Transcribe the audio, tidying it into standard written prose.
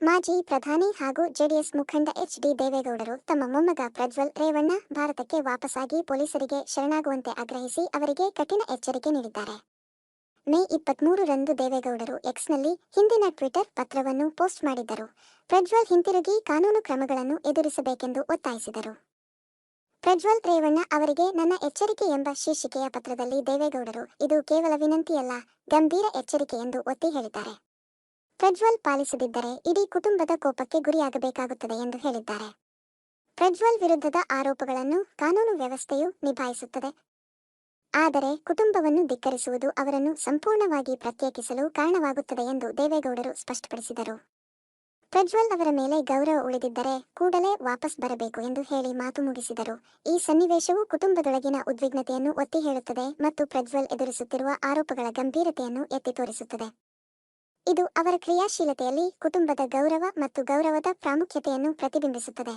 ಮಾಜಿ ಪ್ರಧಾನಿ ಹಾಗೂ ಜೆಡಿಎಸ್ ಮುಖಂಡ ಎಚ್.ಡಿ. ದೇವೇಗೌಡರು ತಮ್ಮ ಮೊಮ್ಮಗ ಪ್ರಜ್ವಲ್ ರೇವಣ್ಣ ಭಾರತಕ್ಕೆ ವಾಪಸಾಗಿ ಪೊಲೀಸರಿಗೆ ಶರಣಾಗುವಂತೆ ಆಗ್ರಹಿಸಿ ಅವರಿಗೆ ಕಠಿಣ ಎಚ್ಚರಿಕೆ ನೀಡಿದ್ದಾರೆ. ಮೇ 23ರಂದು ದೇವೇಗೌಡರು ಎಕ್ಸ್ನಲ್ಲಿ ಹಿಂದಿನ ಟ್ವಿಟರ್ ಪತ್ರವನ್ನು ಪೋಸ್ಟ್ ಮಾಡಿದ್ದರು. ಪ್ರಜ್ವಲ್ ಹಿಂತಿರುಗಿ ಕಾನೂನು ಕ್ರಮಗಳನ್ನು ಎದುರಿಸಬೇಕೆಂದು ಒತ್ತಾಯಿಸಿದರು. ಪ್ರಜ್ವಲ್ ರೇವಣ್ಣ ಅವರಿಗೆ ನನ್ನ ಎಚ್ಚರಿಕೆ ಎಂಬ ಶೀರ್ಷಿಕೆಯ ಪತ್ರದಲ್ಲಿ ದೇವೇಗೌಡರು ಇದು ಕೇವಲ ವಿನಂತಿಯಲ್ಲ, ಗಂಭೀರ ಎಚ್ಚರಿಕೆ ಎಂದು ಒತ್ತಿ ಹೇಳಿದ್ದಾರೆ. ಪ್ರಜ್ವಲ್ ಪಾಲಿಸದಿದ್ದರೆ ಇಡೀ ಕುಟುಂಬದ ಕೋಪಕ್ಕೆ ಗುರಿಯಾಗಬೇಕಾಗುತ್ತದೆ ಎಂದು ಹೇಳಿದ್ದಾರೆ. ಪ್ರಜ್ವಲ್ ವಿರುದ್ಧದ ಆರೋಪಗಳನ್ನು ಕಾನೂನು ವ್ಯವಸ್ಥೆಯು ನಿಭಾಯಿಸುತ್ತದೆ. ಆದರೆ ಕುಟುಂಬವನ್ನು ಧಿಕ್ಕರಿಸುವುದು ಅವರನ್ನು ಸಂಪೂರ್ಣವಾಗಿ ಪ್ರತ್ಯೇಕಿಸಲು ಕಾರಣವಾಗುತ್ತದೆ ಎಂದು ದೇವೇಗೌಡರು ಸ್ಪಷ್ಟಪಡಿಸಿದರು. ಪ್ರಜ್ವಲ್ ಅವರ ಮೇಲೆ ಗೌರವ ಉಳಿದಿದ್ದರೆ ಕೂಡಲೇ ವಾಪಸ್ ಬರಬೇಕು ಎಂದು ಹೇಳಿ ಮಾತು ಮುಗಿಸಿದರು. ಈ ಸನ್ನಿವೇಶವು ಕುಟುಂಬದೊಳಗಿನ ಉದ್ವಿಗ್ನತೆಯನ್ನು ಒತ್ತಿ ಹೇಳುತ್ತದೆ ಮತ್ತು ಪ್ರಜ್ವಲ್ ಎದುರಿಸುತ್ತಿರುವ ಆರೋಪಗಳ ಗಂಭೀರತೆಯನ್ನು ಎತ್ತಿ ತೋರಿಸುತ್ತದೆ. ಇದು ಅವರ ಕ್ರಿಯಾಶೀಲತೆಯಲ್ಲಿ ಕುಟುಂಬದ ಗೌರವ ಮತ್ತು ಗೌರವದ ಪ್ರಾಮುಖ್ಯತೆಯನ್ನು ಪ್ರತಿಬಿಂಬಿಸುತ್ತದೆ.